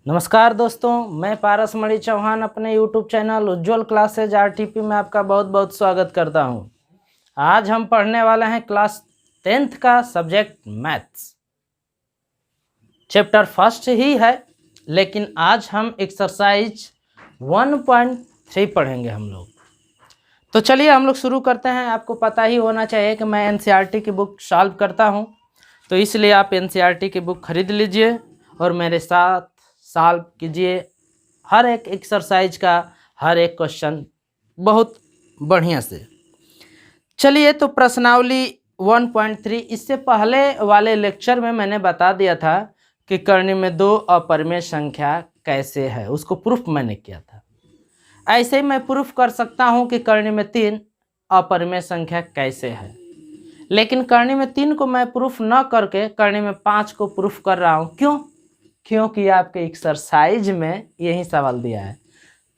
नमस्कार दोस्तों, मैं पारस मणि चौहान अपने YouTube चैनल उज्ज्वल क्लासेज RTP में आपका बहुत बहुत स्वागत करता हूं। आज हम पढ़ने वाले हैं क्लास 10th का सब्जेक्ट मैथ्स। चैप्टर फर्स्ट ही है, लेकिन आज हम एक्सरसाइज 1.3 पढ़ेंगे हम लोग। तो चलिए हम लोग शुरू करते हैं। आपको पता ही होना चाहिए कि मैं NCERT की बुक सॉल्व करता हूं, तो इसलिए आप NCERT की बुक खरीद लीजिए और मेरे साथ सॉल्व कीजिए हर एक एक्सरसाइज का हर एक क्वेश्चन बहुत बढ़िया से। चलिए तो प्रश्नावली 1.3, इससे पहले वाले लेक्चर में मैंने बता दिया था कि कर्ण में दो अपरिमेय संख्या कैसे है, उसको प्रूफ मैंने किया था। ऐसे ही मैं प्रूफ कर सकता हूं कि कर्ण में 3 अपरिमेय संख्या कैसे है, लेकिन कर्ण में 3 को मैं प्रूफ न करके कर्ण में 5 को प्रूफ कर रहा हूं। क्यों? क्योंकि आपके एक्सरसाइज में यही सवाल दिया है।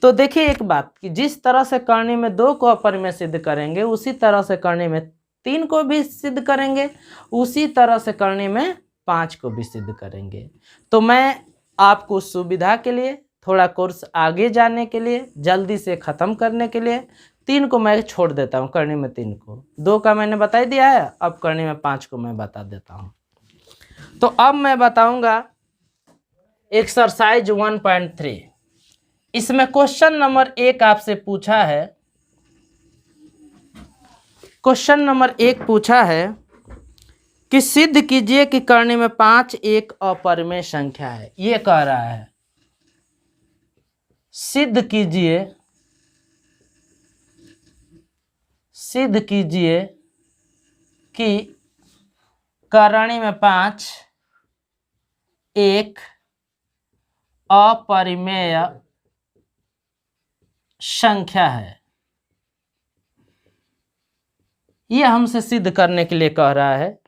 तो देखिए एक बात कि जिस तरह से कर्ण में 2 को अपरिमेय सिद्ध करेंगे, उसी तरह से कर्ण में 3 को भी सिद्ध करेंगे, उसी तरह से कर्ण में 5 को भी सिद्ध करेंगे। तो मैं आपको सुविधा के लिए, थोड़ा कोर्स आगे जाने के लिए, जल्दी से ख़त्म करने के लिए 3 को मैं छोड़ देता हूँ। कर्ण में 3 को, 2 का मैंने बता दिया है, अब कर्ण में 5 को मैं बता देता हूँ। तो अब मैं बताऊँगा एक्सरसाइज 1.3। इसमें क्वेश्चन नंबर 1 आपसे पूछा है। क्वेश्चन नंबर 1 पूछा है कि सिद्ध कीजिए कि कर्ण में 5 एक अपरिमेय संख्या है। ये कह रहा है सिद्ध कीजिए कि कर्ण में 5 एक अपरिमेय संख्या है। यह हमसे सिद्ध करने के लिए कह रहा है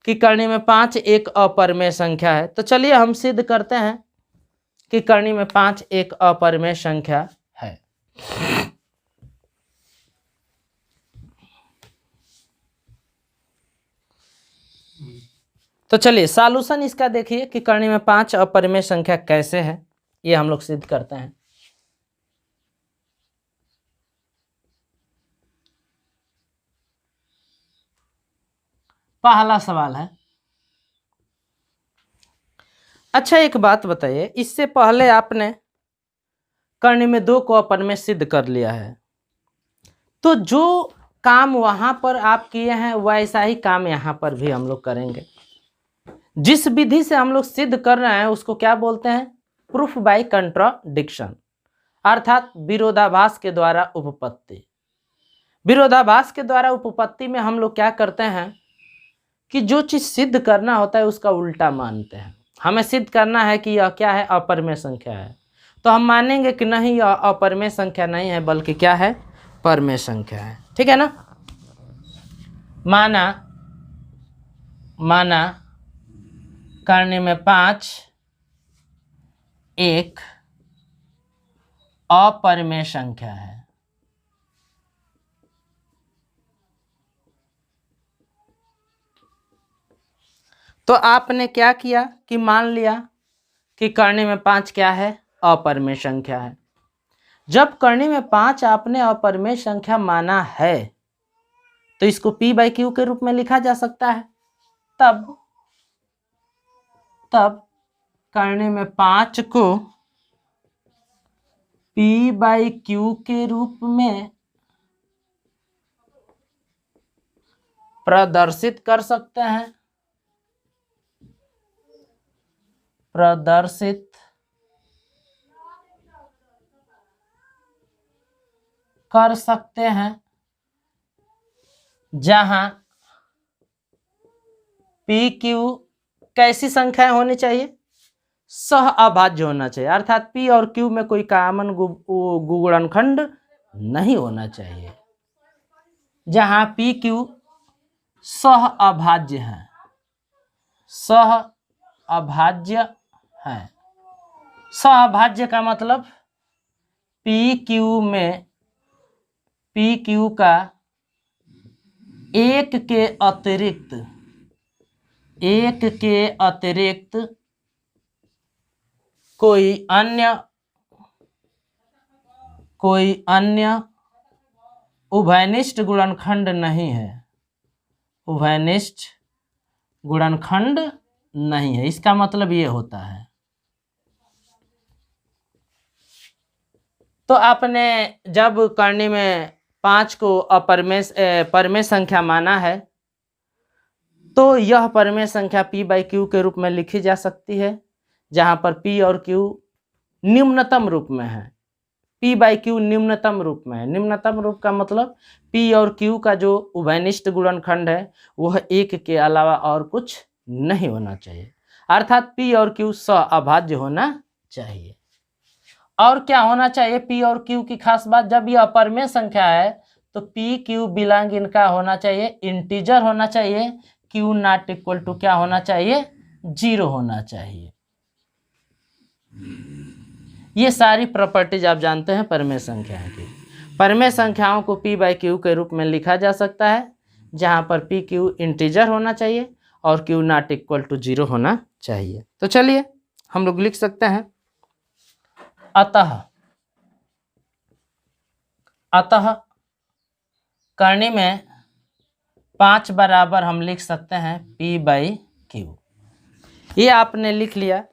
कि कर्ण में 5 एक अपरिमेय संख्या है। तो चलिए हम सिद्ध करते हैं कि कर्ण में 5 एक अपरिमेय संख्या है। तो चलिए सॉल्यूशन इसका देखिए कि कर्ण में 5 अपरिमेय संख्या कैसे है, ये हम लोग सिद्ध करते हैं। पहला सवाल है, अच्छा एक बात बताइए, इससे पहले आपने कर्ण में 2 को अपरिमेय सिद्ध कर लिया है, तो जो काम वहां पर आप किए हैं वैसा ही काम यहां पर भी हम लोग करेंगे। जिस विधि से हम लोग सिद्ध कर रहे हैं उसको क्या बोलते हैं? प्रूफ बाय कंट्राडिक्शन, अर्थात विरोधाभास के द्वारा उपपत्ति। विरोधाभास के द्वारा उपपत्ति में हम लोग क्या करते हैं कि जो चीज सिद्ध करना होता है उसका उल्टा मानते हैं। हमें सिद्ध करना है कि यह क्या है? अपरिमेय संख्या है, तो हम मानेंगे कि नहीं, यह अपरिमेय संख्या नहीं है बल्कि क्या है? परिमेय संख्या है। ठीक है ना? माना कर्ण में 5 एक अपरिमेय संख्या है। तो आपने क्या किया कि मान लिया कि कर्ण में 5 क्या है? अपरिमेय संख्या है। जब कर्ण में 5 आपने अपरिमेय संख्या माना है तो इसको P/Q के रूप में लिखा जा सकता है। तब कर्ण में 5 को P/Q के रूप में प्रदर्शित कर सकते हैं। जहां PQ कैसी संख्याएं होनी चाहिए? सह अभाज्य होना चाहिए, अर्थात P और Q में कोई कॉमन गुणनखंड नहीं होना चाहिए। जहां PQ सह अभाज्य है, सह अभाज्य है। सह अभाज्य का मतलब PQ का एक के अतिरिक्त कोई अन्य उभयनिष्ठ गुणनखंड नहीं है, उभयनिष्ठ गुणनखंड नहीं है, इसका मतलब ये होता है। तो आपने जब करनी में 5 को परमेय संख्या माना है तो यह परमेय संख्या p बाई क्यू के रूप में लिखी जा सकती है, जहां पर p और q निम्नतम रूप में है। p बाई क्यू निम्नतम रूप में है। निम्नतम रूप का मतलब p और q का जो उभयनिष्ठ गुणनखंड है वह 1 के अलावा और कुछ नहीं होना चाहिए, अर्थात p और q सअभाज्य होना चाहिए। और क्या होना चाहिए p और q की खास बात, जब यह अपरमेय संख्या है तो p q बिलोंग इनका होना चाहिए इंटीजर होना चाहिए, q नॉट इक्वल टू क्या होना चाहिए, 0 होना चाहिए। ये सारी प्रॉपर्टीज आप जानते हैं परमेय संख्याओं की। परमेय संख्याओं को p बाई क्यू के रूप में लिखा जा सकता है, जहां पर p q इंटीजर होना चाहिए और q नॉट इक्वल टू 0 होना चाहिए। तो चलिए हम लोग लिख सकते हैं अतः करनी में 5 बराबर हम लिख सकते हैं p बाई क्यू। ये आपने लिख लिया,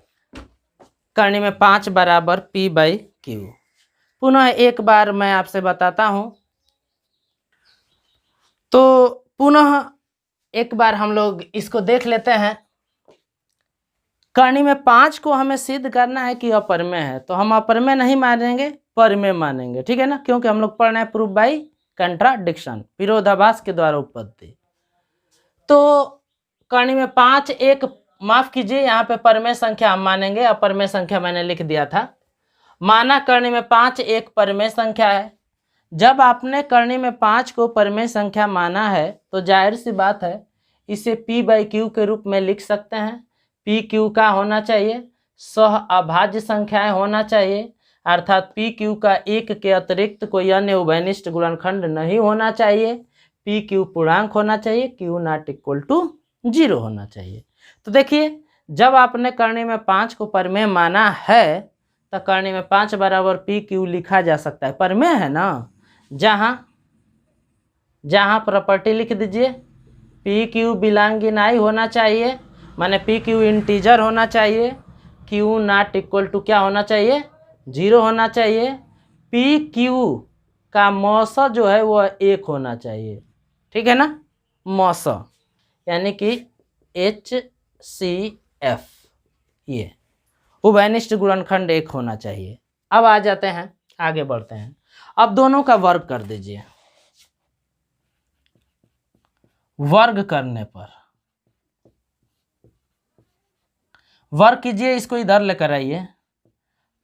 करनी में 5 बराबर p बाई क्यू। पुनः एक बार मैं आपसे बताता हूं, तो पुनः एक बार हम लोग इसको देख लेते हैं। करनी में 5 को हमें सिद्ध करना है कि अपरमेय है, तो हम अपरमेय नहीं मानेंगे, परमेय मानेंगे, ठीक है ना, क्योंकि हम लोग पढ़ रहे हैं प्रूफ बाई कंट्राडिक्शन, विरोधाभास के द्वारा उत्पत्ति। तो करनी में 5 एक, माफ कीजिए यहाँ पे परमेय संख्या हम मानेंगे, अपरमेय संख्या मैंने लिख दिया था। माना करनी में 5 एक परमेय संख्या है। जब आपने करनी में 5 को परमेय संख्या माना है तो जाहिर सी बात है इसे p बाई क्यू के रूप में लिख सकते हैं। p q का होना चाहिए, सह अभाज्य संख्याएं होना चाहिए, अर्थात p q का 1 के अतिरिक्त कोई अन्य उभयनिष्ठ गुणनखंड नहीं होना चाहिए, p q पूर्णांक होना चाहिए, q नॉट इक्वल टू 0 होना चाहिए। तो देखिए जब आपने करनी में 5 को परमेय माना है तो करनी में 5 बराबर p q लिखा जा सकता है, परमेय है ना। जहां प्रॉपर्टी लिख दीजिए p q belong in i होना चाहिए, माने p q इंटीजर होना चाहिए, q नॉट इक्वल टू क्या होना चाहिए, 0 होना चाहिए, p q का मौस जो है वह 1 होना चाहिए, ठीक है ना, मौस यानी कि HCF, ये उभयनिष्ठ गुणनखंड 1 होना चाहिए। अब आ जाते हैं, आगे बढ़ते हैं। अब दोनों का वर्ग कर दीजिए। वर्ग करने पर वर्ग कीजिए, इसको इधर लेकर आइए।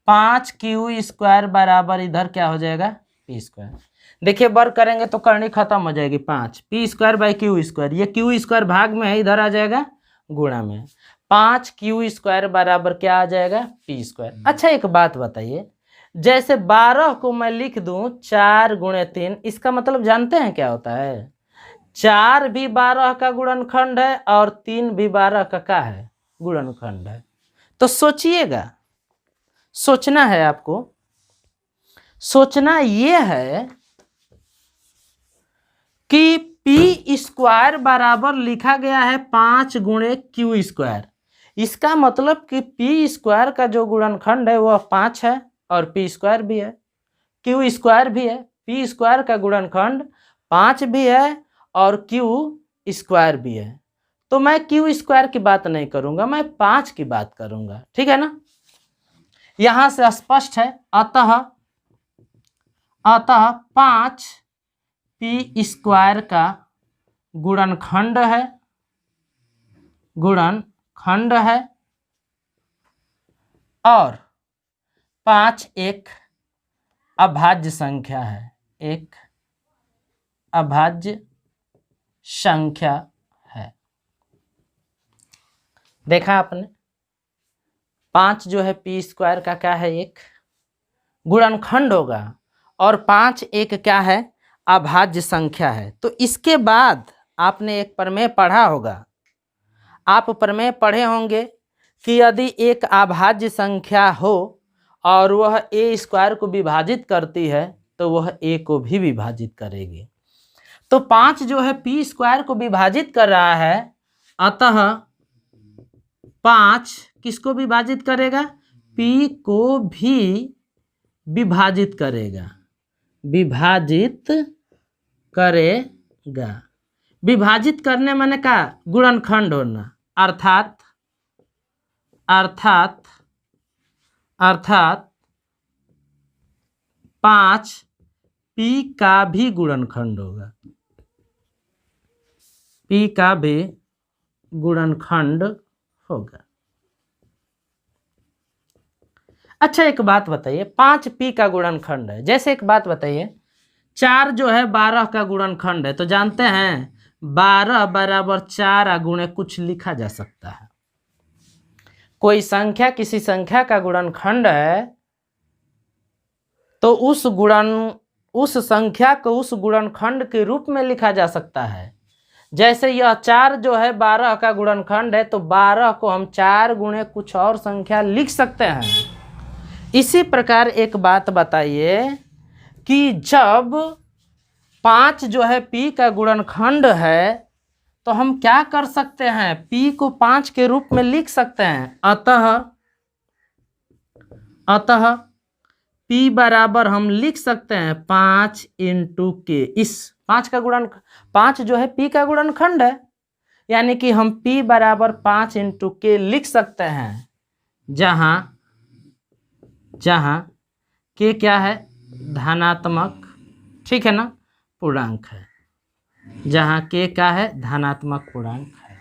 5q² बराबर इधर क्या हो जाएगा, p²। देखिए वर्ग करेंगे तो करनी खत्म हो जाएगी, 5 p² बाई q², ये q² भाग में है, इधर आ जाएगा गुणा में। 5q² बराबर क्या आ जाएगा, p²। अच्छा एक बात बताइए, जैसे 12 को मैं लिख दूं 4 गुणे 3, इसका मतलब जानते हैं क्या होता है, 4 भी 12 का गुणनखंड है और 3 भी 12 का है, गुणनखंड है। तो सोचिएगा, सोचना है आपको, सोचना ये है कि p² बराबर लिखा गया है 5 गुणे q²। इसका मतलब कि p² का जो गुणनखंड है वह 5 है और p² भी है, q² भी है। p² का गुणनखंड 5 भी है और q² भी है। तो मैं q² की बात नहीं करूंगा, मैं 5 की बात करूंगा, ठीक है ना। यहां से स्पष्ट है, अतः 5 p² का गुणनखंड है और 5 एक अभाज्य संख्या है, एक अभाज्य संख्या है। देखा आपने, 5 जो है p² का क्या है, एक गुणनखंड होगा और 5 एक क्या है, अभाज्य संख्या है। तो इसके बाद आपने एक प्रमेय पढ़ा होगा, आप प्रमेय पढ़े होंगे कि यदि एक अभाज्य संख्या हो और वह ए स्क्वायर को विभाजित करती है तो वह ए को भी विभाजित करेगी। तो 5 जो है पी स्क्वायर को विभाजित कर रहा है, अतः 5 किसको विभाजित करेगा? पी को भी विभाजित करेगा, विभाजित करेगा। विभाजित करने माने का गुणनखंड होना, अर्थात 5 पी का भी गुणनखंड होगा, पी का भी गुणनखंड होगा। अच्छा एक बात बताइए, 5 पी का गुणनखंड है। जैसे एक बात बताइए, 4 जो है 12 का गुणनखंड है, तो जानते हैं 12 बराबर 4 गुणे कुछ लिखा जा सकता है। कोई संख्या किसी संख्या का गुणनखंड है तो उस संख्या को उस गुणनखंड के रूप में लिखा जा सकता है। जैसे यह 4 जो है 12 का गुणनखंड है, तो 12 को हम 4 गुणे कुछ और संख्या लिख सकते हैं। इसी प्रकार एक बात बताइए कि जब 5 जो है पी का गुणनखंड है तो हम क्या कर सकते हैं? पी को 5 के रूप में लिख सकते हैं। अतः पी बराबर हम लिख सकते हैं 5 इंटू के। इस 5 का गुणन 5 जो है पी का गुणनखंड है, यानी कि हम पी बराबर 5 इंटू के लिख सकते हैं, जहां के क्या है? धनात्मक, ठीक है ना, पूर्णांक है। जहां के क्या है? धनात्मक पूर्णांक है।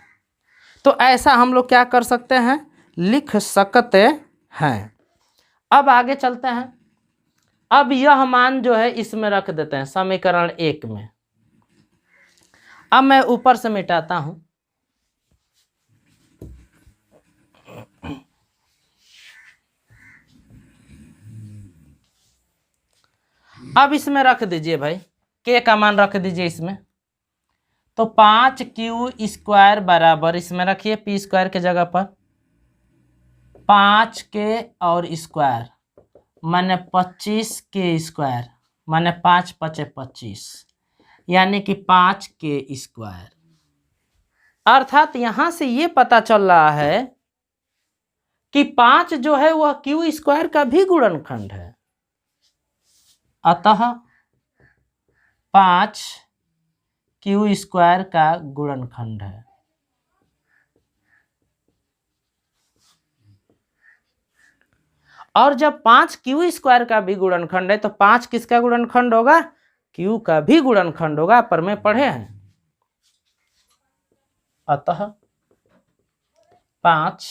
तो ऐसा हम लोग क्या कर सकते हैं? लिख सकते हैं। अब आगे चलते हैं। अब यह मान जो है इसमें रख देते हैं, समीकरण 1 में। अब मैं ऊपर से मिटाता हूं। अब इसमें रख दीजिए भाई, के का मान रख दीजिए इसमें। तो 5q स्क्वायर बराबर, इसमें रखिए पी स्क्वायर के जगह पर 5 के और स्क्वायर माने 25 के स्क्वायर माने 5 × 5 = 25, यानी कि 5 के स्क्वायर। अर्थात यहां से ये पता चल रहा है कि 5 जो है वह क्यू स्क्वायर का भी गुणनखंड है। अतः 5 क्यू स्क्वायर का गुणनखंड है। और जब 5 क्यू स्क्वायर का भी गुणनखंड है तो 5 किसका गुणनखंड होगा? क्यू का भी गुणनखंड होगा, पर में पढ़े हैं। अतः 5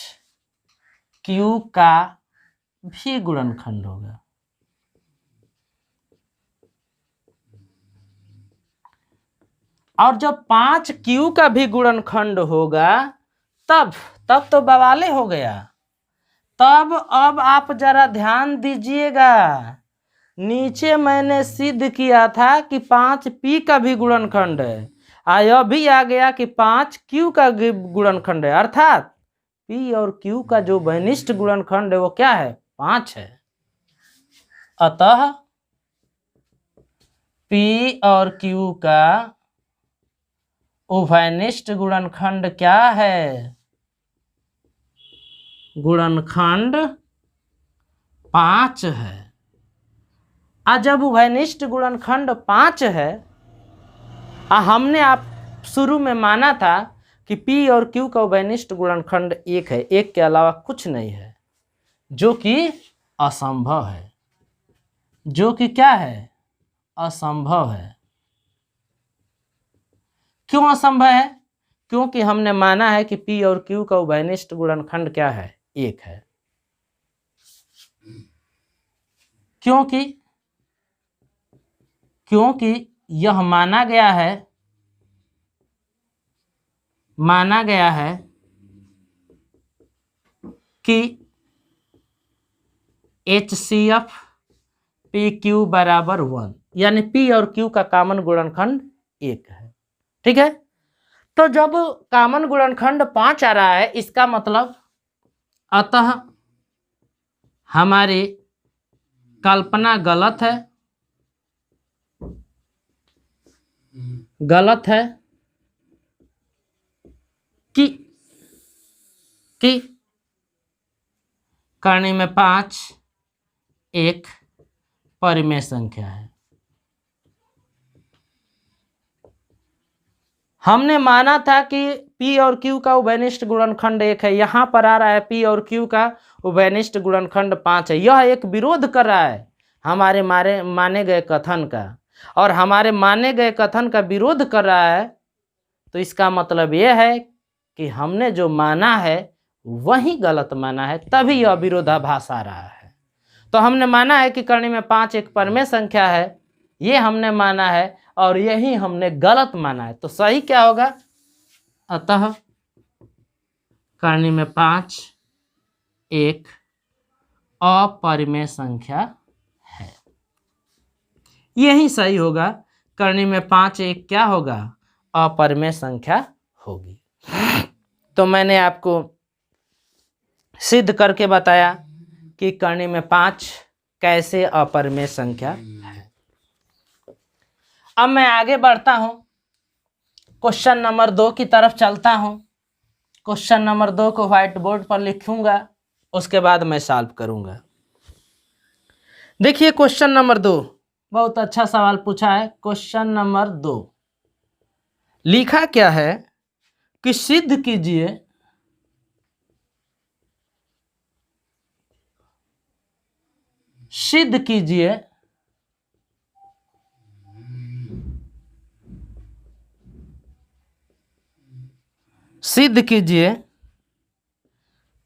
क्यू का भी गुणनखंड होगा। और जब 5 क्यू का भी गुणनखंड होगा तब तो बवाले हो गया। तब अब आप जरा ध्यान दीजिएगा, नीचे मैंने सिद्ध किया था कि 5 पी का भी गुणनखंड है, यह भी आ गया कि 5 क्यू का गुणनखंड है। अर्थात पी और क्यू का जो वैनिष्ठ गुणनखंड है वो क्या है? 5 है। अतः पी और क्यू का उभयनिष्ठ गुणनखंड क्या है? गुणनखंड 5 है। जब उभयनिष्ठ गुणनखंड 5 है, हमने आप शुरू में माना था कि पी और क्यू का उभयनिष्ठ गुणनखंड 1 है, 1 के अलावा कुछ नहीं है, जो कि असंभव है। जो कि क्या है? असंभव है। क्यों असंभव है? क्योंकि हमने माना है कि पी और क्यू का उभयनिष्ठ गुणनखंड क्या है? 1 है। क्योंकि यह माना गया है कि HCF PQ बराबर 1, यानी P और Q का कॉमन गुणनखंड 1 है। ठीक है, तो जब कॉमन गुणनखंड 5 आ रहा है, इसका मतलब अतः हमारी कल्पना गलत है, गलत है कि करनी में 5 एक परिमेय संख्या है। हमने माना था कि P और Q का उभयनिष्ठ गुणनखंड 1 है। यहाँ पर आ रहा है P और Q का उभयनिष्ठ गुणनखंड 5 है। यह एक विरोध कर रहा है हमारे माने गए कथन का, और हमारे माने गए कथन का विरोध कर रहा है, तो इसका मतलब यह है कि हमने जो माना है वही गलत माना है, तभी यह विरोधाभास आ रहा है। तो हमने माना है कि करनी में 5 एक परिमेय संख्या है, ये हमने माना है और यही हमने गलत माना है। तो सही क्या होगा? अतः करनी में 5 एक अपरिमेय संख्या है, यही सही होगा। करनी में 5 एक क्या होगा? अपरिमेय संख्या होगी। तो मैंने आपको सिद्ध करके बताया कि करनी में 5 कैसे अपरिमेय संख्या है। अब मैं आगे बढ़ता हूं, क्वेश्चन नंबर 2 की तरफ चलता हूं। क्वेश्चन नंबर 2 को व्हाइट बोर्ड पर लिखूंगा, उसके बाद मैं सॉल्व करूंगा। देखिए क्वेश्चन नंबर 2 बहुत अच्छा सवाल पूछा है। क्वेश्चन नंबर 2 लिखा क्या है कि सिद्ध कीजिए सिद्ध कीजिए सिद्ध कीजिए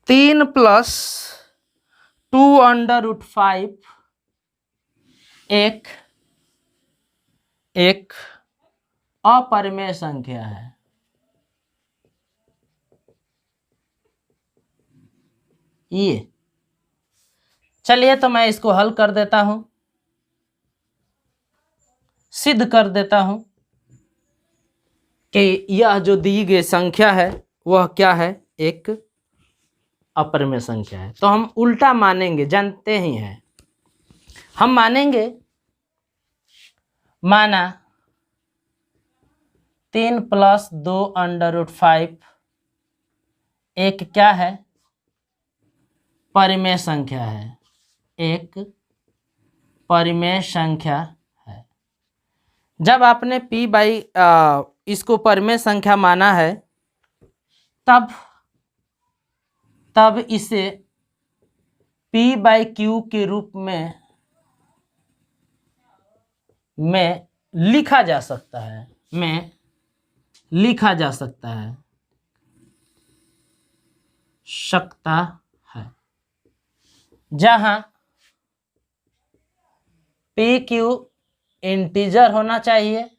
3 + 2√5 एक अपरिमेय संख्या है। ये चलिए तो मैं इसको हल कर देता हूं, सिद्ध कर देता हूं कि यह जो दी गई संख्या है वह क्या है? एक अपरिमेय संख्या है। तो हम उल्टा मानेंगे, जानते ही हैं हम मानेंगे। माना 3 + 2√5 एक क्या है? परिमेय संख्या है, एक परिमेय संख्या है। जब आपने इसको परिमेय संख्या माना है, तब इसे P/Q के रूप में लिखा जा सकता है, सकता है, जहां PQ इंटीजर होना चाहिए,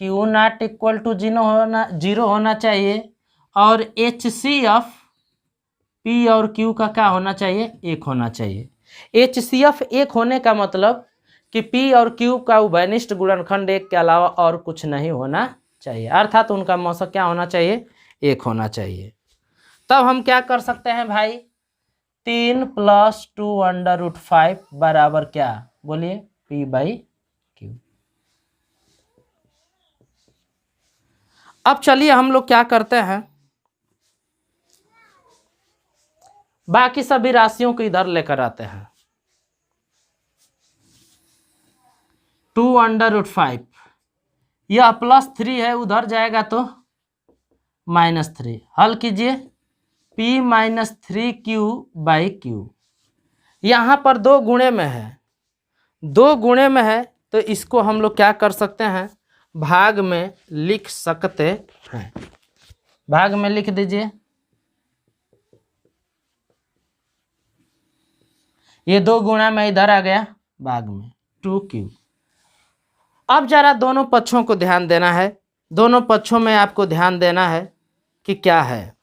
Q नॉट इक्वल टू 0 होना चाहिए, और HCF P और Q का क्या होना चाहिए? 1 होना चाहिए। HCF 1 होने का मतलब कि P और Q का उभयनिष्ठ गुणनखंड 1 के अलावा और कुछ नहीं होना चाहिए, अर्थात उनका मौसक क्या होना चाहिए? 1 होना चाहिए। तब हम क्या कर सकते हैं भाई? 3 + 2√5 बराबर क्या? बोलिए, P/Q। अब चलिए हम लोग क्या करते हैं, बाकी सभी राशियों को इधर लेकर आते हैं। 2√5 यह +3 है, उधर जाएगा तो -3। हल कीजिए, P - 3Q/Q। यहाँ पर 2 गुणे में है, 2 गुणे में है, तो इसको हम लोग क्या कर सकते हैं? भाग में लिख सकते हैं। भाग में लिख दीजिए, ये 2 गुणा में इधर आ गया भाग में 2Q। अब जरा दोनों पक्षों को ध्यान देना है, दोनों पक्षों में आपको ध्यान देना है कि क्या है।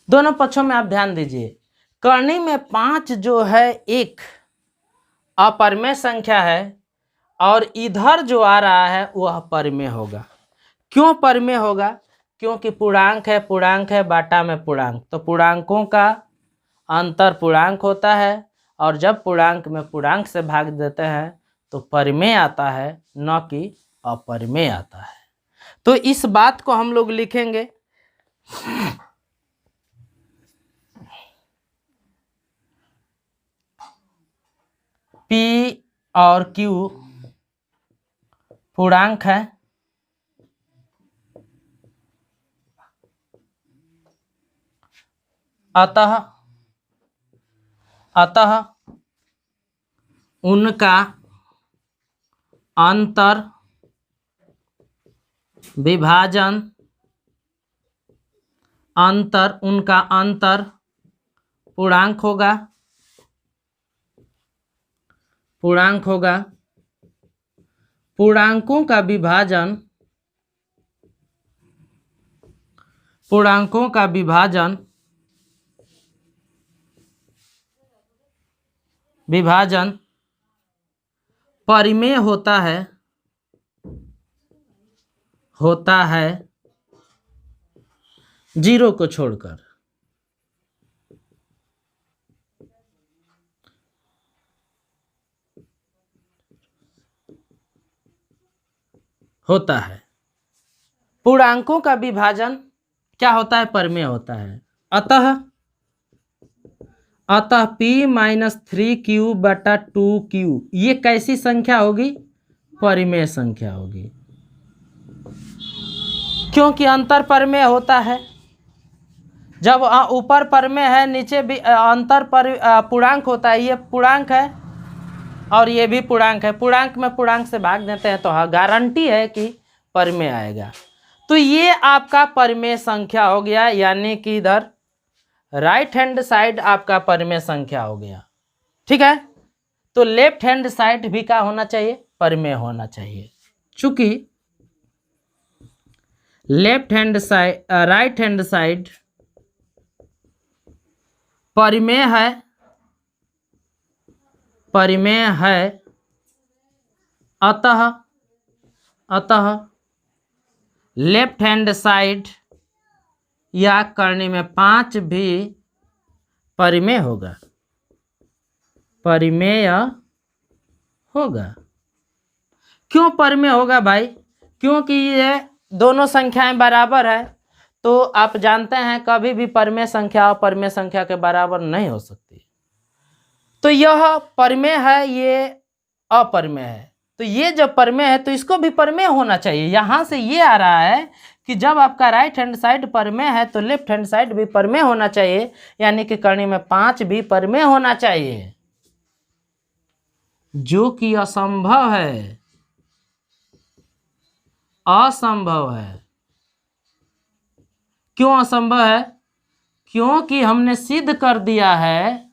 दोनों पक्षों में आप ध्यान दीजिए। करनी में 5 जो है एक अपरिमेय संख्या है, और इधर जो आ रहा है वह परिमेय होगा। क्यों परिमेय होगा? क्योंकि पूर्णांक है बाटा में पूर्णांक, तो पूर्णांकों का अंतर पूर्णांक होता है, और जब पूर्णांक में पूर्णांक से भाग देते हैं तो परिमेय आता है, न कि अपरिमेय आता है। तो इस बात को हम लोग लिखेंगे P और Q पूर्णांक है, अतः उनका अंतर विभाजन उनका अंतर पूर्णांक होगा, पूर्णांकों का विभाजन परिमेय होता है 0 को छोड़कर। होता है पूर्णांकों का विभाजन क्या होता है? परिमेय होता है। अतः P-3Q बटा 2Q ये कैसी संख्या होगी? परिमेय संख्या होगी, क्योंकि अंतर परिमेय होता है। जब ऊपर परिमेय है, नीचे भी अंतर पर पूर्णांक होता है। ये पूर्णांक है और ये भी पूर्णांक है, पूर्णांक में पूर्णांक से भाग देते हैं तो हाँ गारंटी है कि परिमेय आएगा। तो ये आपका परिमेय संख्या हो गया, यानी कि इधर राइट हैंड साइड आपका परिमेय संख्या हो गया। ठीक है, तो लेफ्ट हैंड साइड भी क्या होना चाहिए? परिमेय होना चाहिए। चूंकि राइट हैंड साइड परिमेय है, अतः लेफ्ट हैंड साइड या करने में 5 भी परिमेय होगा, क्यों परिमेय होगा भाई? क्योंकि ये दोनों संख्याएं बराबर है, तो आप जानते हैं कभी भी परिमेय संख्या अपरिमेय संख्या के बराबर नहीं हो सकती। तो यह परिमेय है, ये अपरिमेय है, तो ये जब परिमेय है तो इसको भी परिमेय होना चाहिए। यहां से ये आ रहा है कि जब आपका राइट हैंड साइड परिमेय है तो लेफ्ट हैंड साइड भी परिमेय होना चाहिए, यानी कि करनी में 5 भी परिमेय होना चाहिए, जो कि असंभव है। क्यों असंभव है? क्योंकि हमने सिद्ध कर दिया है,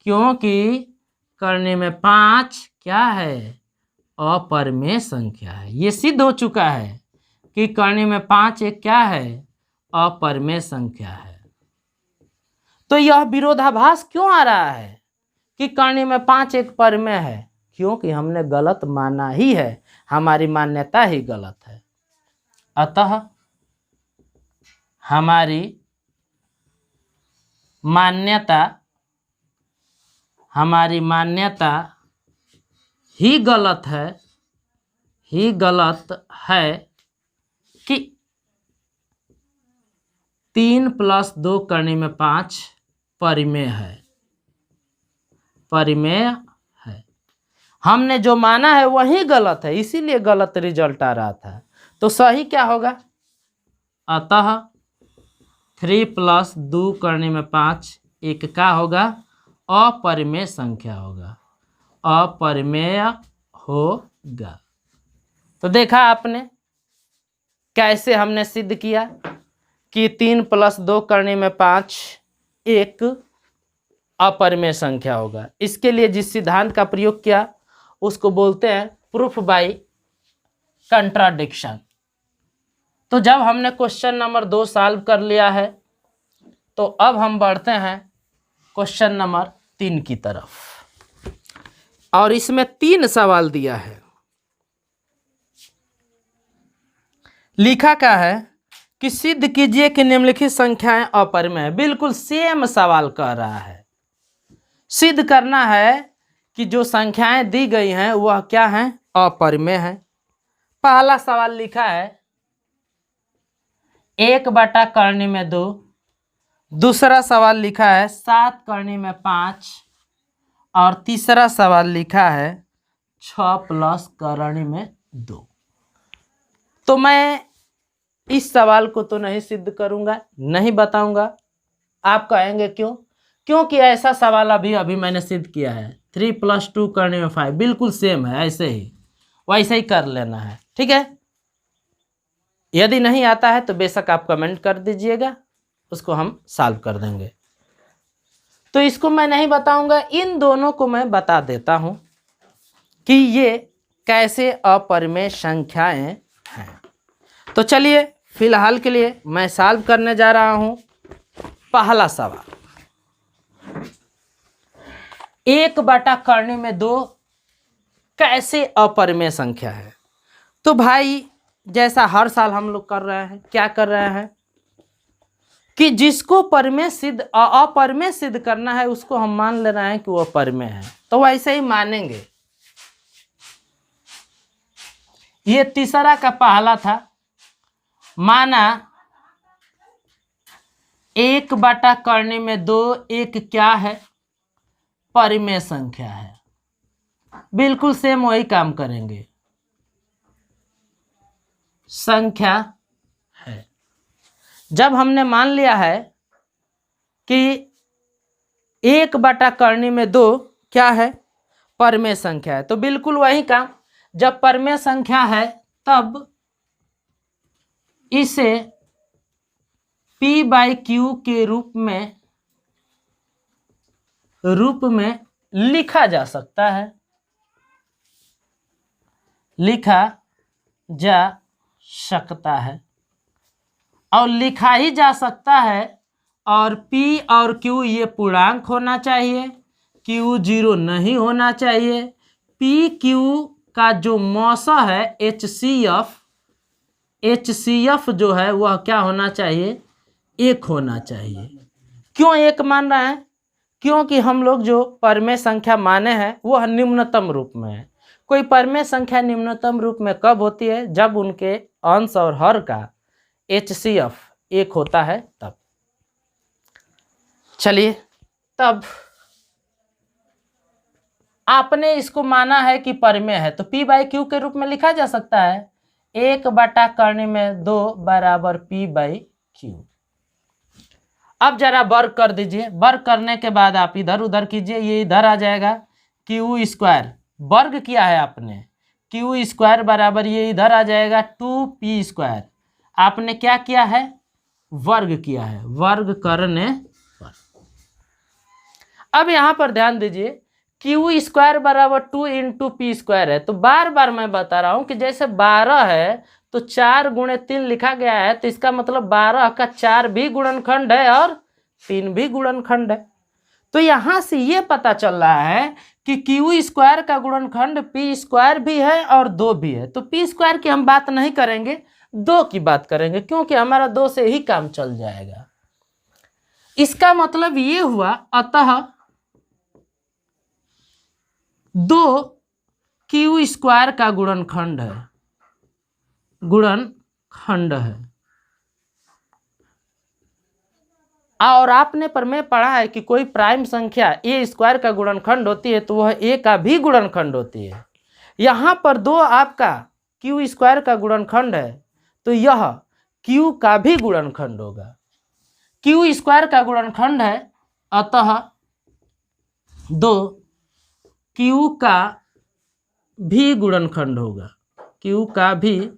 क्योंकि करने में 5 क्या है? अपरिमेय संख्या है। ये सिद्ध हो चुका है कि करने में 5 एक क्या है? अपरिमेय संख्या है। तो यह विरोधाभास क्यों आ रहा है कि करने में 5 एक परिमेय है? क्योंकि हमने गलत माना ही है, हमारी मान्यता ही गलत है। अतः हमारी मान्यता ही गलत है कि 3 + 2 करने में 5 परिमेय है। हमने जो माना है वही गलत है, इसीलिए गलत रिजल्ट आ रहा था। तो सही क्या होगा? अतः 3 + 2 करने में 5 एक क्या होगा? अपरिमेय संख्या होगा, अपरिमेय होगा। तो देखा आपने कैसे हमने सिद्ध किया कि 3 + 2 करने में 5 एक अपरिमेय संख्या होगा। इसके लिए जिस सिद्धांत का प्रयोग किया उसको बोलते हैं प्रूफ बाय कंट्राडिक्शन। तो जब हमने क्वेश्चन नंबर 2 सॉल्व कर लिया है, तो अब हम बढ़ते हैं क्वेश्चन नंबर 3 की तरफ, और इसमें 3 सवाल दिया है। लिखा क्या है कि सिद्ध कीजिए कि निम्नलिखित संख्याएं अपरिमेय है। बिल्कुल सेम सवाल कह रहा है। सिद्ध करना है कि जो संख्याएं दी गई हैं वह क्या हैं, अपरिमेय है। पहला सवाल लिखा है 1/2। दूसरा सवाल लिखा है 7/5 और तीसरा सवाल लिखा है 6+2। तो मैं इस सवाल को तो नहीं सिद्ध करूंगा, नहीं बताऊंगा। आप कहेंगे क्यों? क्योंकि ऐसा सवाल अभी अभी मैंने सिद्ध किया है। 3+2 = 5 बिल्कुल सेम है, ऐसे ही वैसे ही कर लेना है। ठीक है, यदि नहीं आता है तो बेशक आप कमेंट कर दीजिएगा, उसको हम सॉल्व कर देंगे। तो इसको मैं नहीं बताऊंगा, इन दोनों को मैं बता देता हूं कि ये कैसे अपरिमेय संख्याएं हैं। तो चलिए फिलहाल के लिए मैं सॉल्व करने जा रहा हूं। पहला सवाल 1/2 कैसे अपरिमेय संख्या है। तो भाई जैसा हर साल हम लोग कर रहे हैं, क्या कर रहे हैं कि जिसको परिमेय सिद्ध अपरिमेय सिद्ध करना है उसको हम मान ले रहे हैं कि वो परिमेय है, तो वैसे ही मानेंगे। ये तीसरा का पहला था, माना 1/2 एक क्या है, परिमेय संख्या है। बिल्कुल सेम वही काम करेंगे, संख्या है। जब हमने मान लिया है कि 1/2 क्या है, परिमेय संख्या है, तो बिल्कुल वही काम। जब परिमेय संख्या है तब इसे P/Q के रूप में लिखा जा सकता है, लिखा जा सकता है और लिखा ही जा सकता है। और P और Q ये पूर्णांक होना चाहिए, Q 0 नहीं होना चाहिए। PQ का जो मौसा है HCF जो है वह क्या होना चाहिए, 1 होना चाहिए। क्यों 1 मान रहे हैं? क्योंकि हम लोग जो परिमेय संख्या माने हैं वह निम्नतम रूप में है। कोई परिमेय संख्या निम्नतम रूप में कब होती है? जब उनके अंश और हर का HCF 1 होता है तब। चलिए, तब आपने इसको माना है कि परिमेय है तो P/Q के रूप में लिखा जा सकता है। 1/2 बराबर P/Q। अब जरा वर्ग कर दीजिए। वर्ग करने के बाद आप इधर उधर कीजिए, ये इधर आ जाएगा। Q² वर्ग किया है आपने, Q² बराबर ये इधर आ जाएगा 2P²। आपने क्या किया है? वर्ग किया है। वर्ग करने पर अब यहां पर ध्यान दीजिए, Q² बराबर 2 × P² है। तो बार बार मैं बता रहा हूं कि जैसे 12 है तो 4 × 3 लिखा गया है, तो इसका मतलब 12 का 4 भी गुणनखंड है और 3 भी गुणनखंड है। तो यहां से ये पता चल रहा है कि Q² का गुणनखंड P² भी है और 2 भी है। तो P² की हम बात नहीं करेंगे, 2 की बात करेंगे, क्योंकि हमारा 2 से ही काम चल जाएगा। इसका मतलब ये हुआ, अतः 2 Q² का गुणनखंड है, गुणनखंड है। और आपने प्रमेय पढ़ा है कि कोई प्राइम संख्या A² का गुणनखंड होती है तो वह A का भी गुणनखंड होती है। यहां पर 2 आपका Q² का गुणनखंड है तो यह Q का भी गुणनखंड होगा। Q² का गुणनखंड है, अतः 2 Q का भी गुणनखंड होगा, Q का भी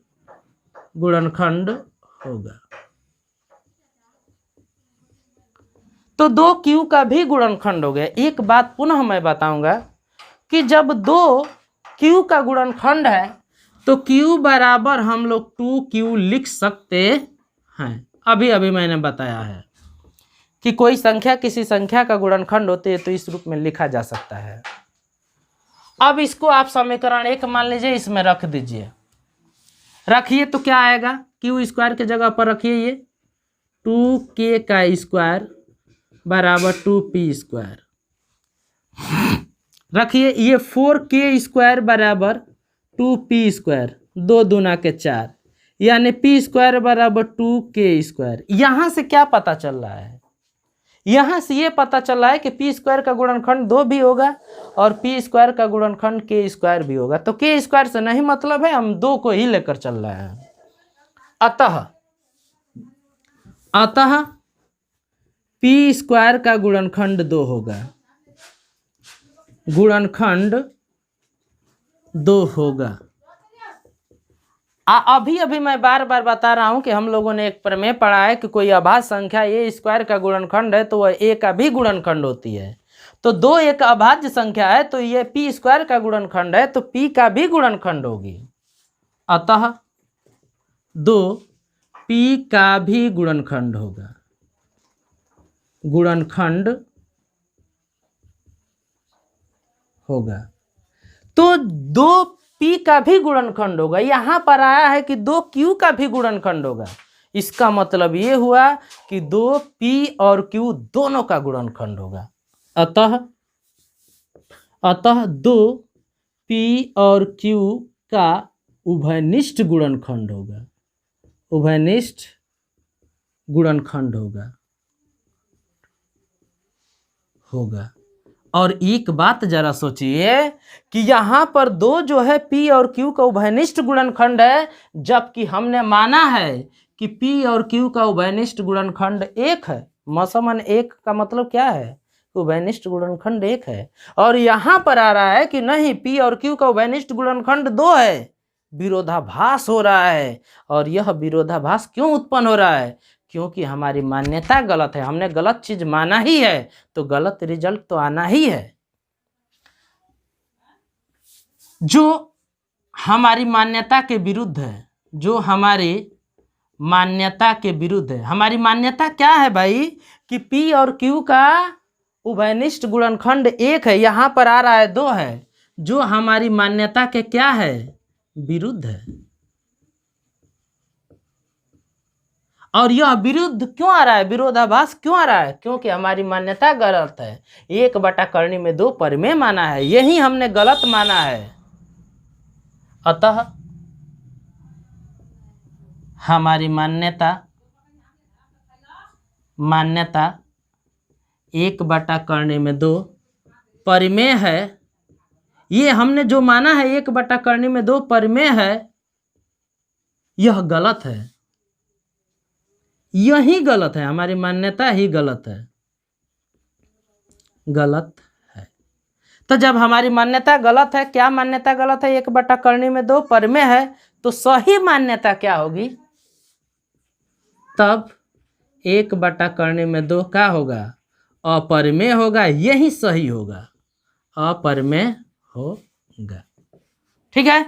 गुणनखंड होगा। तो 2 Q का भी गुणनखंड हो गया। एक बात पुनः मैं बताऊंगा कि जब 2 Q का गुणनखंड है तो Q बराबर हम लोग 2Q लिख सकते हैं। अभी अभी मैंने बताया है कि कोई संख्या किसी संख्या का गुणनखंड होती है तो इस रूप में लिखा जा सकता है। अब इसको आप समीकरण 1 मान लीजिए, इसमें रख दीजिए। रखिए तो क्या आएगा, क्यू स्क्वायर के जगह पर रखिए ये 2k का स्क्वायर बराबर 2p स्क्वायर रखिए। ये 4k स्क्वायर बराबर 2p स्क्वायर, 2 दूना के 4, यानी p स्क्वायर बराबर 2k स्क्वायर। यहाँ से क्या पता चल रहा है? यहाँ से ये पता चल रहा है कि p स्क्वायर का गुणनखंड 2 भी होगा और p स्क्वायर का गुणनखंड k स्क्वायर भी होगा। तो k स्क्वायर से नहीं मतलब है, हम 2 को ही लेकर चल रहे हैं। अतः p स्क्वायर का गुणनखंड 2 होगा, गुणनखंड 2 होगा। अभी मैं बार बार बता रहा हूं कि हम लोगों ने एक प्रमेय पढ़ा है कि कोई अभाज्य संख्या ए स्क्वायर का गुणनखंड है तो वह ए का भी गुणनखंड होती है। तो 2 एक अभाज्य संख्या है तो ये p स्क्वायर का गुणनखंड है तो p का भी गुणनखंड होगी। अतः 2 p का भी गुणनखंड होगा, गुणनखंड होगा। तो 2p का भी गुणनखंड होगा। यहां पर आया है कि 2q का भी गुणनखंड होगा। इसका मतलब ये हुआ कि 2p और q दोनों का गुणनखंड होगा। अतः 2p और q का उभयनिष्ठ गुणनखंड होगा, उभयनिष्ठ गुणनखंड होगा। और एक बात जरा सोचिए कि यहाँ पर 2 जो है p और q का उभयनिष्ठ गुणनखंड है, जबकि हमने माना है कि p और q का उभयनिष्ठ गुणनखंड 1 है। मसमन 1 का मतलब क्या है? उभयनिष्ठ गुणनखंड 1 है। और यहाँ पर आ रहा है कि नहीं, p और q का उभयनिष्ठ गुणनखंड 2 है। विरोधाभास हो रहा है। और यह विरोधाभास क्यों उत्पन्न हो रहा है? क्योंकि हमारी मान्यता गलत है, हमने गलत चीज माना ही है, तो गलत रिजल्ट तो आना ही है। जो हमारी मान्यता के विरुद्ध है, जो हमारी मान्यता के विरुद्ध है। हमारी मान्यता क्या है भाई? कि p और q का उभयनिष्ठ गुणनखंड 1 है, यहां पर आ रहा है 2 है, जो हमारी मान्यता के क्या है? विरुद्ध है। और यह विरुद्ध क्यों आ रहा है? विरोधाभास क्यों आ रहा है? क्योंकि हमारी मान्यता गलत है। 1/करनी में 2 परिमेय माना है, यही हमने गलत माना है। अतः हमारी मान्यता 1/करनी में 2 परिमेय है। ये हमने जो माना है 1/करनी में 2 परिमेय है, यह गलत है, यही गलत है। हमारी मान्यता ही गलत है, गलत है। तो जब हमारी मान्यता गलत है, क्या मान्यता गलत है? 1/करनी में 2 परिमेय है, तो सही मान्यता क्या होगी? तब 1/करनी में 2 क्या होगा? अपरिमेय होगा, यही सही होगा, अपरिमेय होगा। ठीक है।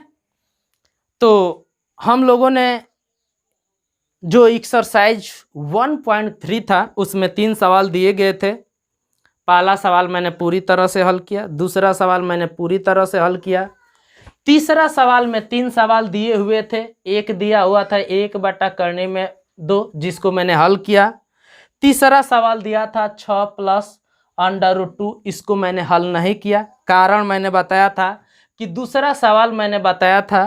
तो हम लोगों ने जो एक्सरसाइज 1.3 था उसमें 3 सवाल दिए गए थे। पहला सवाल मैंने पूरी तरह से हल किया, दूसरा सवाल मैंने पूरी तरह से हल किया, तीसरा सवाल में 3 सवाल दिए हुए थे। एक दिया हुआ था 1/करनी में 2, जिसको मैंने हल किया। तीसरा सवाल दिया था 6 + √2, इसको मैंने हल नहीं किया। कारण मैंने बताया था कि दूसरा सवाल मैंने बताया था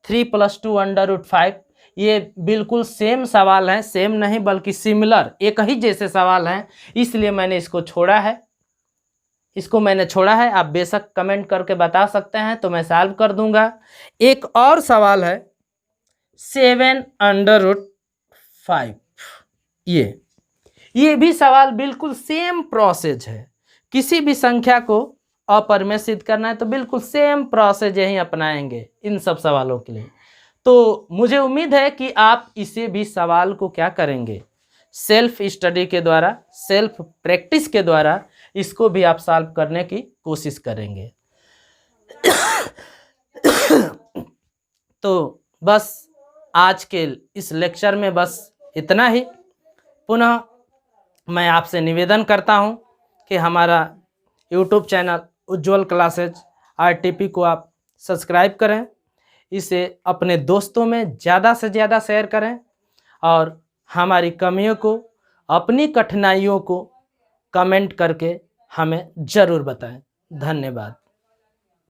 3 + 2 √5। ये बिल्कुल सेम सवाल हैं, सेम नहीं बल्कि सिमिलर, एक ही जैसे सवाल हैं, इसलिए मैंने इसको छोड़ा है। इसको मैंने छोड़ा है। आप बेशक कमेंट करके बता सकते हैं तो मैं सॉल्व कर दूंगा। एक और सवाल है 7 √5। ये भी सवाल बिल्कुल सेम प्रोसेस है। किसी भी संख्या को अपरिमेय सिद्ध करना है तो बिल्कुल सेम प्रोसेस यही अपनाएंगे इन सब सवालों के लिए। तो मुझे उम्मीद है कि आप इसे भी सवाल को क्या करेंगे? सेल्फ स्टडी के द्वारा, सेल्फ प्रैक्टिस के द्वारा इसको भी आप सॉल्व करने की कोशिश करेंगे। तो बस आज के इस लेक्चर में बस इतना ही। पुनः मैं आपसे निवेदन करता हूं कि हमारा YouTube चैनल उज्ज्वल क्लासेज RTP को आप सब्सक्राइब करें, इसे अपने दोस्तों में ज़्यादा से ज़्यादा शेयर करें और हमारी कमियों को, अपनी कठिनाइयों को कमेंट करके हमें ज़रूर बताएं। धन्यवाद।